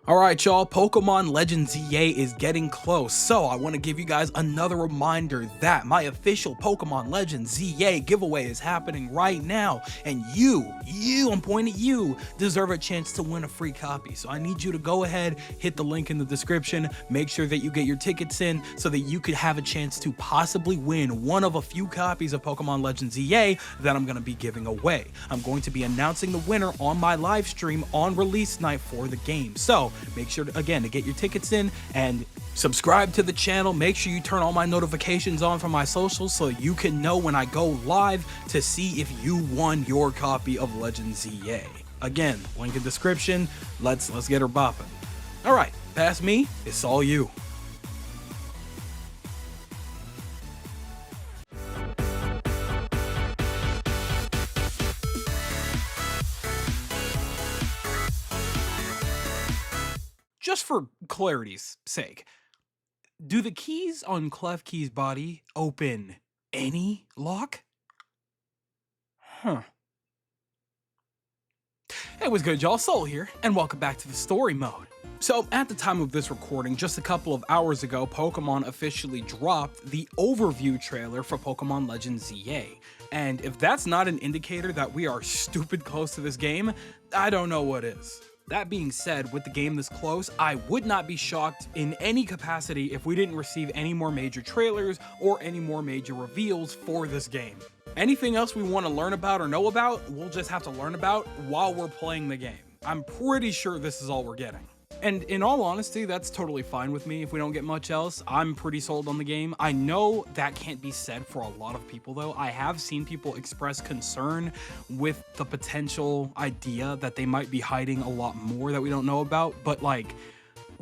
Alright y'all, Pokemon Legends EA is getting close, so I want to give you guys another reminder that my official Pokemon Legends EA giveaway is happening right now, and you, I'm pointing at you, deserve a chance to win a free copy. So I need you to go ahead, hit the link in the description, make sure that you get your tickets in so that you could have a chance to possibly win one of a few copies of Pokemon Legends EA that I'm going to be giving away. I'm going to be announcing the winner on my live stream on release night for the game. So make sure to, again, to get your tickets in and subscribe to the channel. Make sure you turn all my notifications on for my socials so you can know when I go live to see if you won your copy of Legends EA. Again, link in description. Let's get her bopping. All right, past me, it's all you. Just for clarity's sake, do the keys on Klefki's body open any lock? Huh. Hey, what's good, y'all? Soul here, and welcome back to the story mode. So, at the time of this recording, just a couple of hours ago, Pokemon officially dropped the overview trailer for Pokemon Legends EA. And if that's not an indicator that we are stupid close to this game, I don't know what is. That being said, with the game this close, I would not be shocked in any capacity if we didn't receive any more major trailers or any more major reveals for this game. Anything else we want to learn about or know about, we'll just have to learn about while we're playing the game. I'm pretty sure this is all we're getting. And in all honesty, that's totally fine with me if we don't get much else. I'm pretty sold on the game. I know that can't be said for a lot of people though. I have seen people express concern with the potential idea that they might be hiding a lot more that we don't know about, but like,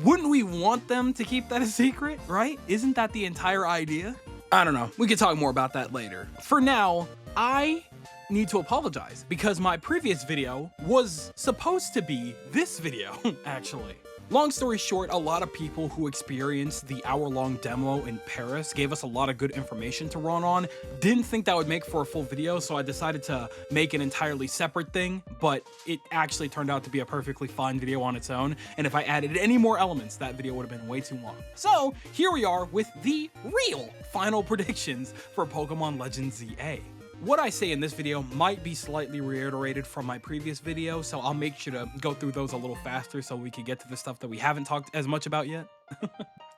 wouldn't we want them to keep that a secret, right? Isn't that the entire idea? I don't know. We could talk more about that later. For now, I need to apologize because my previous video was supposed to be this video, actually. Long story short, a lot of people who experienced the hour-long demo in Paris gave us a lot of good information to run on. Didn't think that would make for a full video, so I decided to make an entirely separate thing, but it actually turned out to be a perfectly fine video on its own, and if I added any more elements, that video would have been way too long. So here we are with the real final predictions for Pokemon Legends EA. What I say in this video might be slightly reiterated from my previous video, so I'll make sure to go through those a little faster so we can get to the stuff that we haven't talked as much about yet.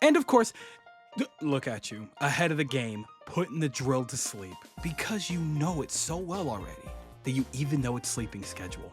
And of course, look at you, ahead of the game, putting the drill to sleep, because you know it so well already that you even know its sleeping schedule.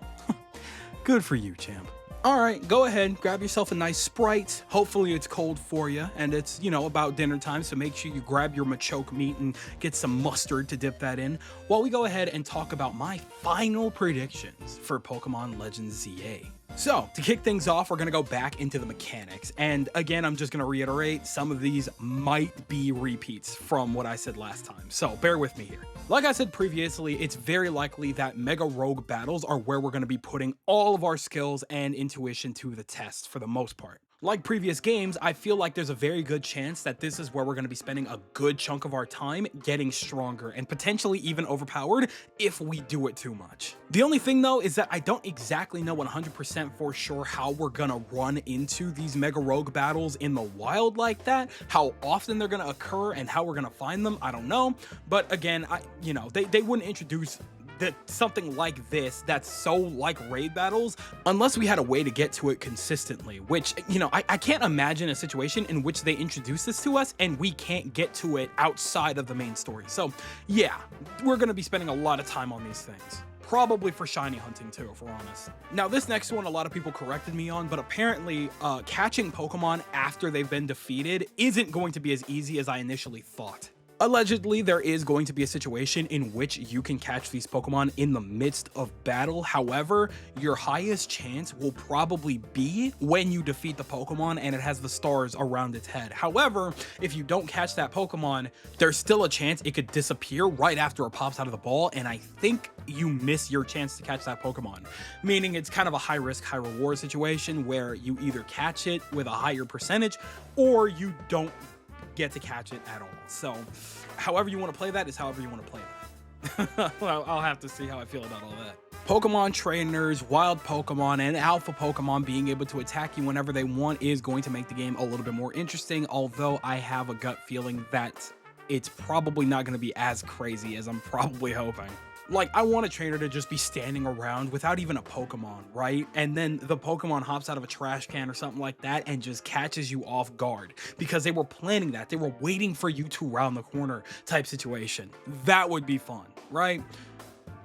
Good for you, champ. Alright, go ahead, grab yourself a nice Sprite. Hopefully it's cold for you, and it's, you know, about dinner time, so make sure you grab your machoke meat and get some mustard to dip that in, while we go ahead and talk about my final predictions for Pokemon Legends EA. So, to kick things off, we're going to go back into the mechanics, and again, I'm just going to reiterate, some of these might be repeats from what I said last time, so bear with me here. Like I said previously, it's very likely that Mega Rogue battles are where we're going to be putting all of our skills and intuition to the test for the most part. Like previous games, I feel like there's a very good chance that this is where we're going to be spending a good chunk of our time getting stronger and potentially even overpowered if we do it too much. The only thing though is that I don't exactly know 100% for sure how we're going to run into these Mega Rogue battles in the wild like that, how often they're going to occur and how we're going to find them, I don't know. But again, they wouldn't introduce something like this that's so like raid battles unless we had a way to get to it consistently, which, you know, I can't imagine a situation in which they introduce this to us and we can't get to it outside of the main story. So yeah, we're gonna be spending a lot of time on these things. Probably for shiny hunting too, if we're honest. Now this next one, a lot of people corrected me on, but apparently catching Pokemon after they've been defeated isn't going to be as easy as I initially thought. Allegedly, there is going to be a situation in which you can catch these Pokemon in the midst of battle. However, your highest chance will probably be when you defeat the Pokemon and it has the stars around its head. However, if you don't catch that Pokemon, there's still a chance it could disappear right after it pops out of the ball, and I think you miss your chance to catch that Pokemon. Meaning it's kind of a high risk, high reward situation where you either catch it with a higher percentage or you don't get to catch it at all. So however you want to play that is however you want to play that. Well, I'll have to see how I feel about all that. Pokemon trainers, wild Pokemon, and alpha Pokemon being able to attack you whenever they want is going to make the game a little bit more interesting, although I have a gut feeling that it's probably not going to be as crazy as I'm probably hoping. Like, I want a trainer to just be standing around without even a Pokemon, right? And then the Pokemon hops out of a trash can or something like that and just catches you off guard because they were planning that. They were waiting for you to round the corner type situation. That would be fun, right?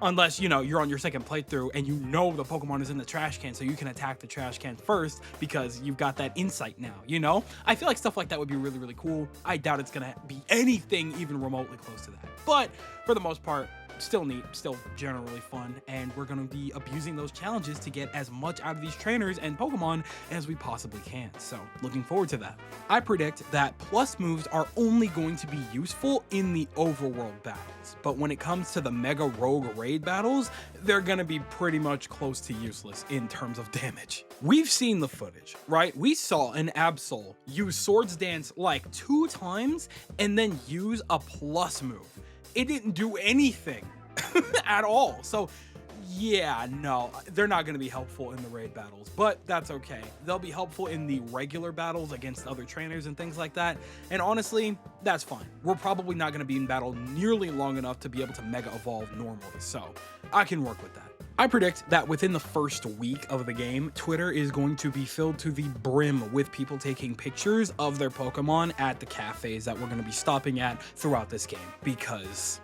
Unless, you know, you're on your second playthrough and you know the Pokemon is in the trash can, so you can attack the trash can first because you've got that insight now, you know? I feel like stuff like that would be really, really cool. I doubt it's gonna be anything even remotely close to that. But for the most part, still neat, still generally fun, and we're going to be abusing those challenges to get as much out of these trainers and Pokemon as we possibly can. So looking forward to that. I predict that plus moves are only going to be useful in the overworld battles, but when it comes to the Mega Rogue raid battles, they're going to be pretty much close to useless in terms of damage. We've seen the footage, right? We saw an Absol use Swords Dance like 2 times and then use a plus move. It didn't do anything at all. So yeah, no, they're not going to be helpful in the raid battles, but that's okay. They'll be helpful in the regular battles against other trainers and things like that. And honestly, that's fine. We're probably not going to be in battle nearly long enough to be able to mega evolve normally. So I can work with that. I predict that within the first week of the game, Twitter is going to be filled to the brim with people taking pictures of their Pokemon at the cafes that we're going to be stopping at throughout this game, because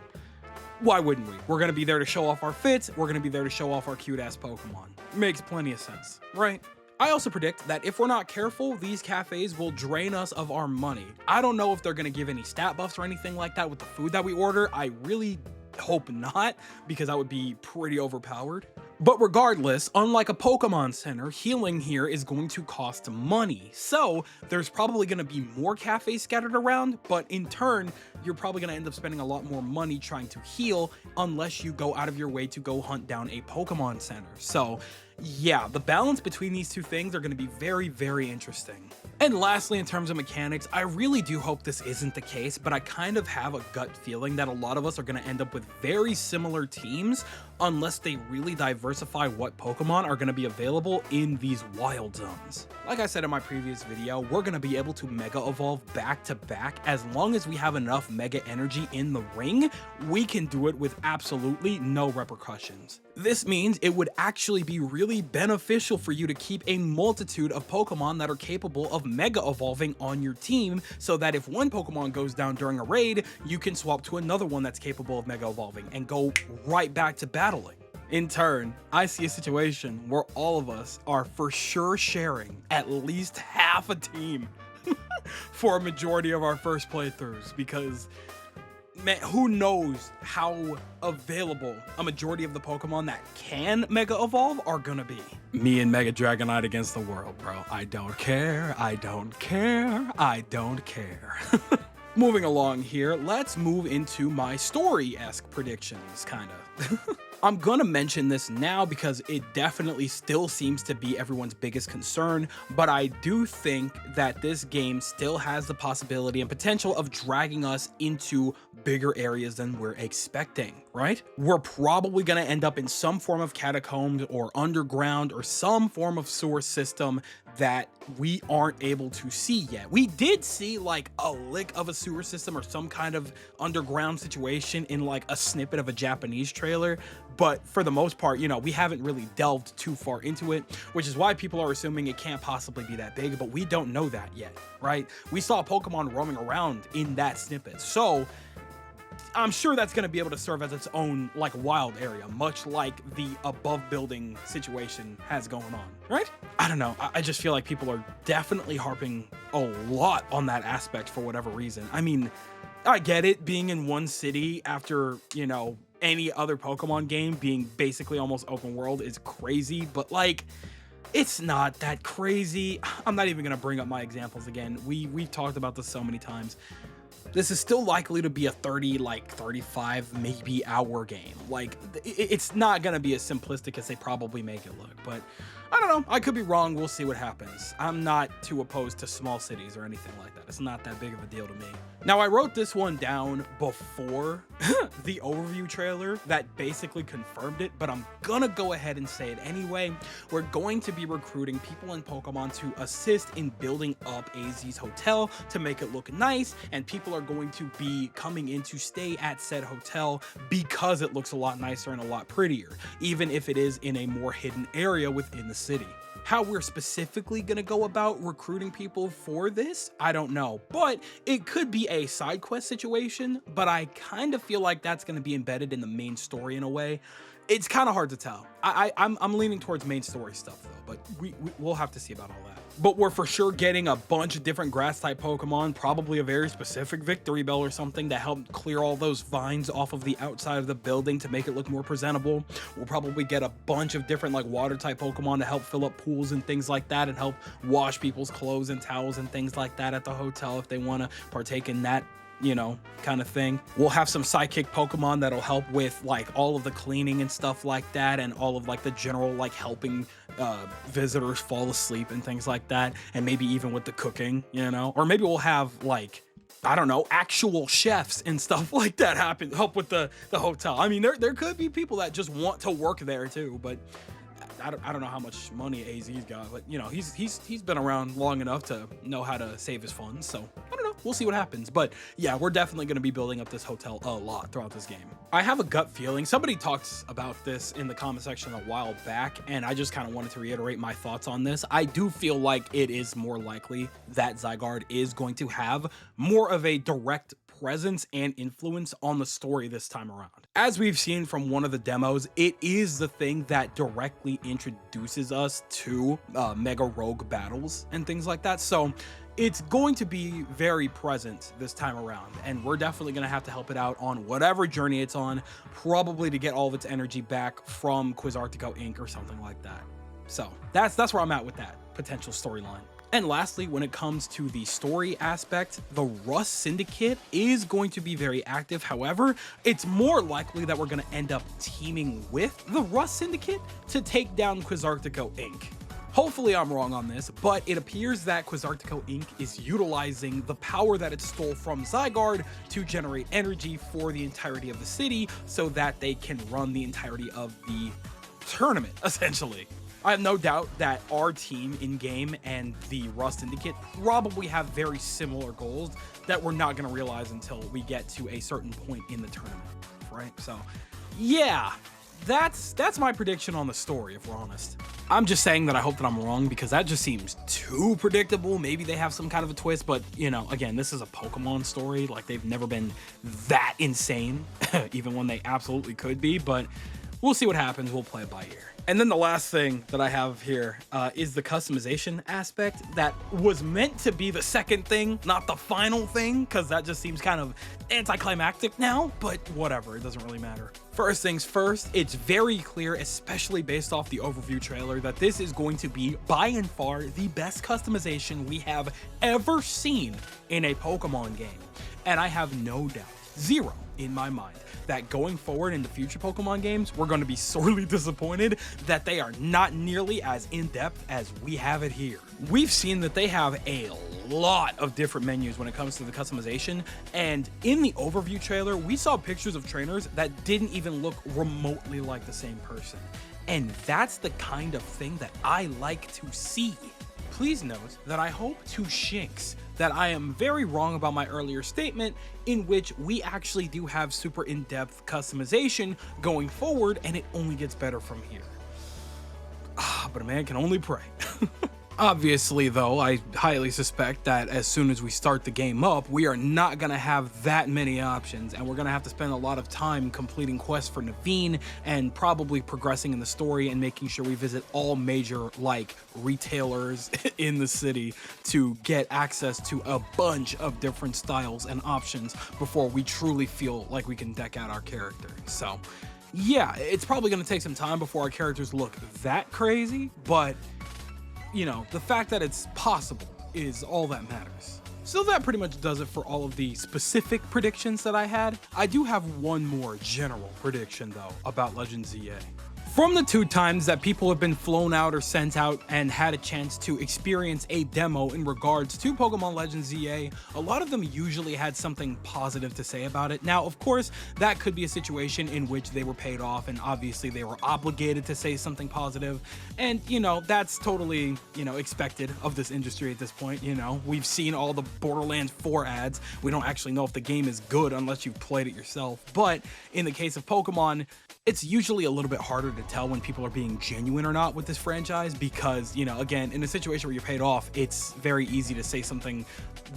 why wouldn't we? We're going to be there to show off our fits. We're going to be there to show off our cute-ass Pokemon. Makes plenty of sense, right? I also predict that if we're not careful, these cafes will drain us of our money. I don't know if they're going to give any stat buffs or anything like that with the food that we order. I really hope not, because that would be pretty overpowered. But regardless, unlike a Pokemon Center, healing here is going to cost money. So there's probably going to be more cafes scattered around, but in turn, you're probably going to end up spending a lot more money trying to heal unless you go out of your way to go hunt down a Pokemon Center. So yeah, the balance between these two things are going to be very, very interesting. And lastly, in terms of mechanics, I really do hope this isn't the case, but I kind of have a gut feeling that a lot of us are going to end up with very similar teams unless they really diversify what Pokemon are going to be available in these wild zones. Like I said in my previous video, we're going to be able to Mega Evolve back to back. As long as we have enough Mega Energy in the ring, we can do it with absolutely no repercussions. This means it would actually be really beneficial for you to keep a multitude of Pokemon that are capable of Mega Evolving on your team, so that if one Pokemon goes down during a raid, you can swap to another one that's capable of Mega Evolving and go right back to battling. In turn, I see a situation where all of us are for sure sharing at least half a team for a majority of our first playthroughs, because man, who knows how available a majority of the Pokemon that can Mega Evolve are gonna be. Me and Mega Dragonite against the world, bro. I don't care, I don't care, I don't care. Moving along here, let's move into my story-esque predictions, kinda. I'm gonna mention this now because it definitely still seems to be everyone's biggest concern, but I do think that this game still has the possibility and potential of dragging us into bigger areas than we're expecting, right? We're probably gonna end up in some form of catacombs or underground or some form of sewer system that we aren't able to see yet. We did see like a lick of a sewer system or some kind of underground situation in like a snippet of a Japanese trailer, but for the most part, you know, we haven't really delved too far into it, which is why people are assuming it can't possibly be that big, but we don't know that yet, right? We saw Pokemon roaming around in that snippet, so I'm sure that's going to be able to serve as its own like wild area, much like the above building situation has going on, right? I don't know. I just feel like people are definitely harping a lot on that aspect for whatever reason. I mean, I get it, being in one city after, you know, any other Pokemon game being basically almost open world is crazy, but like, it's not that crazy. I'm not even going to bring up my examples again. We've talked about this so many times. This is still likely to be a 30, like 35, maybe hour game. Like, it's not going to be as simplistic as they probably make it look, but I don't know. I could be wrong. We'll see what happens. I'm not too opposed to small cities or anything like that. It's not that big of a deal to me. Now, I wrote this one down before the overview trailer that basically confirmed it, but I'm gonna go ahead and say it anyway. We're going to be recruiting people in Pokemon to assist in building up AZ's hotel to make it look nice, and people are going to be coming in to stay at said hotel because it looks a lot nicer and a lot prettier, even if it is in a more hidden area within the city. How we're specifically gonna go about recruiting people for this, I don't know, but it could be a side quest situation, but I kind of feel like that's gonna be embedded in the main story in a way. It's kind of hard to tell. I'm leaning towards main story stuff though, but we'll have to see about all that. But we're for sure getting a bunch of different grass type Pokemon, probably a very specific Victory Bell or something to help clear all those vines off of the outside of the building to make it look more presentable. We'll probably get a bunch of different like water type Pokemon to help fill up pools and things like that and help wash people's clothes and towels and things like that at the hotel if they want to partake in that, you know, kind of thing. We'll have some psychic Pokemon that'll help with like all of the cleaning and stuff like that, and all of like the general like helping visitors fall asleep and things like that, and maybe even with the cooking, you know, or maybe we'll have like, I don't know, actual chefs and stuff like that help with the hotel. I mean, there could be people that just want to work there too, but I don't know how much money AZ's got, but you know, he's been around long enough to know how to save his funds. So I don't know, we'll see what happens. But yeah, we're definitely going to be building up this hotel a lot throughout this game. I have a gut feeling, somebody talked about this in the comment section a while back, and I just kind of wanted to reiterate my thoughts on this. I do feel like it is more likely that Zygarde is going to have more of a direct presence and influence on the story this time around. As we've seen from one of the demos, it is the thing that directly introduces us to Mega Rogue battles and things like that. So it's going to be very present this time around, and we're definitely going to have to help it out on whatever journey it's on, probably to get all of its energy back from Quizartico Inc. or something like that. So that's where I'm at with that potential storyline. And lastly, when it comes to the story aspect, the Rust Syndicate is going to be very active. However, it's more likely that we're going to end up teaming with the Rust Syndicate to take down Quizartico Inc. Hopefully I'm wrong on this, but it appears that Quizartico Inc. is utilizing the power that it stole from Zygarde to generate energy for the entirety of the city so that they can run the entirety of the tournament, essentially. I have no doubt that our team in-game and the Rust Syndicate probably have very similar goals that we're not going to realize until we get to a certain point in the tournament, right? So, yeah, that's my prediction on the story, if we're honest. I'm just saying that I hope that I'm wrong because that just seems too predictable. Maybe they have some kind of a twist, but, you know, again, this is a Pokemon story. Like, they've never been that insane, even when they absolutely could be, but we'll see what happens. We'll play it by ear. And then the last thing that I have here is the customization aspect that was meant to be the second thing, not the final thing, because that just seems kind of anticlimactic now, but whatever, it doesn't really matter. First things first, it's very clear, especially based off the overview trailer, that this is going to be by and far the best customization we have ever seen in a Pokemon game. And I have no doubt, zero in my mind, that going forward in the future Pokemon games, we're going to be sorely disappointed that they are not nearly as in-depth as we have it here. We've seen that they have a lot of different menus when it comes to the customization, and in the overview trailer, we saw pictures of trainers that didn't even look remotely like the same person. And that's the kind of thing that I like to see. Please note that I hope to Shinx that I am very wrong about my earlier statement in which we actually do have super in-depth customization going forward, and it only gets better from here. But a man can only pray. Obviously, though, I highly suspect that as soon as we start the game up, we are not going to have that many options, and we're going to have to spend a lot of time completing quests for Naveen and probably progressing in the story and making sure we visit all major, like, retailers in the city to get access to a bunch of different styles and options before we truly feel like we can deck out our character. So, yeah, it's probably going to take some time before our characters look that crazy, but you know, the fact that it's possible is all that matters. So that pretty much does it for all of the specific predictions that I had. I do have one more general prediction though about Legend ZA. From the 2 times that people have been flown out or sent out and had a chance to experience a demo in regards to Pokemon Legends ZA, a lot of them usually had something positive to say about it. Now, of course, that could be a situation in which they were paid off and obviously they were obligated to say something positive. And, you know, that's totally, you know, expected of this industry at this point. You know, we've seen all the Borderlands 4 ads. We don't actually know if the game is good unless you've played it yourself. But in the case of Pokemon, it's usually a little bit harder to tell when people are being genuine or not with this franchise because, you know, again, in a situation where you're paid off, it's very easy to say something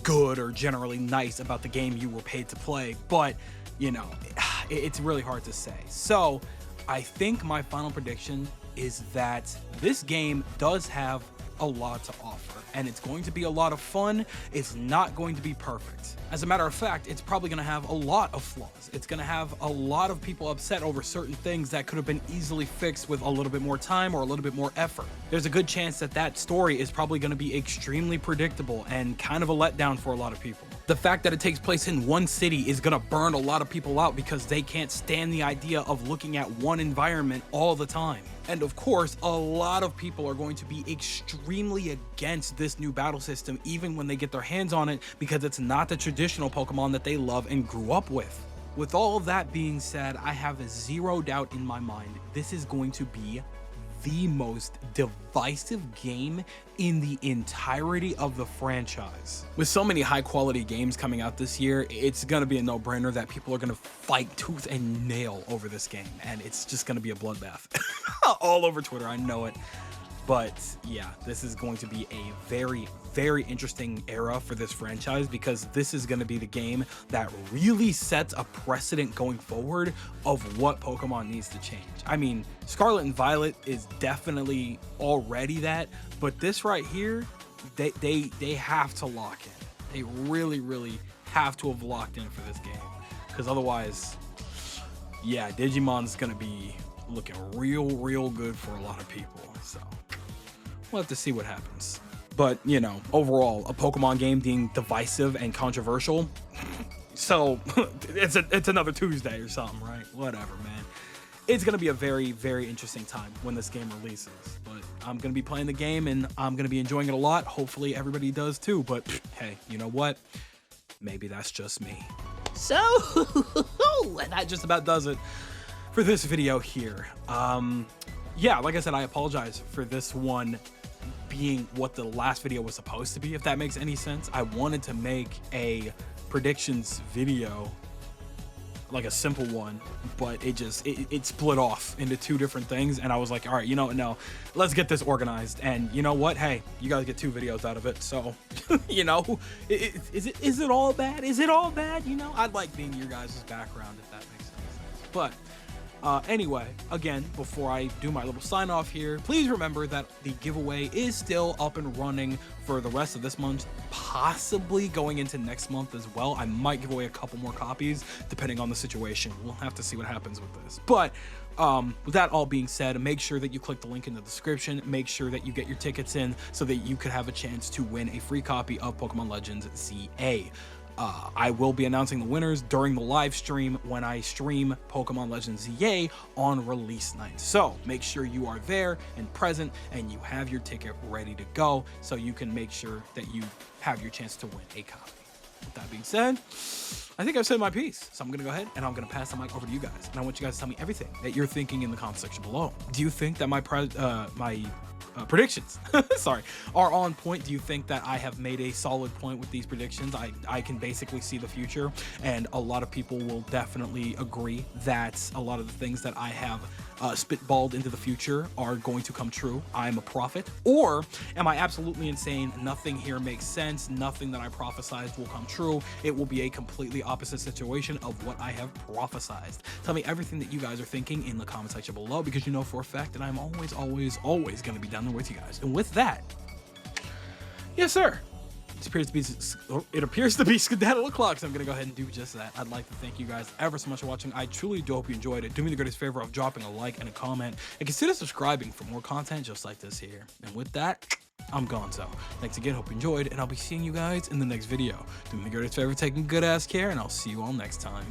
good or generally nice about the game you were paid to play, but, you know, it's really hard to say. So I think my final prediction is that this game does have a lot to offer, and it's going to be a lot of fun. It's not going to be perfect. As a matter of fact, it's probably going to have a lot of flaws. It's going to have a lot of people upset over certain things that could have been easily fixed with a little bit more time or a little bit more effort. There's a good chance that that story is probably going to be extremely predictable and kind of a letdown for a lot of people. The fact that it takes place in one city is going to burn a lot of people out because they can't stand the idea of looking at one environment all the time. And of course, a lot of people are going to be extremely against this new battle system, even when they get their hands on it, because it's not the traditional Pokemon that they love and grew up with. With all of that being said, I have zero doubt in my mind this is going to be the most divisive game in the entirety of the franchise. With so many high quality games coming out this year, it's gonna be a no-brainer that people are gonna fight tooth and nail over this game, and it's just gonna be a bloodbath. All over Twitter, I know it. But yeah, this is going to be a very, very interesting era for this franchise because this is going to be the game that really sets a precedent going forward of what Pokemon needs to change. I mean, Scarlet and Violet is definitely already that, but this right here, they have to lock in. They really, really have to have locked in for this game because otherwise, yeah, Digimon's going to be looking real good for a lot of people. So we'll have to see what happens. But, you know, overall, a Pokemon game being divisive and controversial, so it's another Tuesday or something, right? Whatever, man. It's going to be a very, very interesting time when this game releases. But I'm going to be playing the game, and I'm going to be enjoying it a lot. Hopefully everybody does too. But, hey, you know what? Maybe that's just me. So, that just about does it for this video here. Yeah, like I said, I apologize for this one being what the last video was supposed to be, if that makes any sense. I wanted to make a predictions video, like a simple one, but it split off into 2 different things, and I was like, all right, you know what, no, let's get this organized. And you know what, hey, you guys get 2 videos out of it, so you know, is it all bad? Is it all bad? You know, I'd like being your guys' background, if that makes any sense. But anyway, again, before I do my little sign off here, please remember that the giveaway is still up and running for the rest of this month, possibly going into next month as well. I might give away a couple more copies depending on the situation. We'll have to see what happens with this. But with that all being said, make sure that you click the link in the description. Make sure that you get your tickets in so that you could have a chance to win a free copy of Pokemon Legends ZA. I will be announcing the winners during the live stream when I stream Pokemon Legends ZA on release night. So make sure you are there and present and you have your ticket ready to go so you can make sure that you have your chance to win a copy. With that being said, I think I've said my piece. So I'm going to go ahead and I'm going to pass the mic over to you guys. And I want you guys to tell me everything that you're thinking in the comment section below. Do you think that my predictions sorry, are on point? Do you think that I have made a solid point with these predictions? I can basically see the future, and a lot of people will definitely agree that a lot of the things that I have spitballed into the future are going to come true. I'm a prophet, or am I absolutely insane? Nothing here makes sense. Nothing that I prophesized will come true. It will be a completely opposite situation of what I have prophesized. Tell me everything that you guys are thinking in the comment section below, because you know for a fact that I'm always going to be down there with you guys. And with that, yes sir, it appears to be skedaddle o'clock, so I'm gonna go ahead and do just that. I'd like to thank you guys ever so much for watching. I truly do hope you enjoyed it. Do me the greatest favor of dropping a like and a comment, and consider subscribing for more content just like this here. And with that, I'm gone. So thanks again, hope you enjoyed, and I'll be seeing you guys in the next video. Do me the greatest favor, taking good ass care, and I'll see you all next time.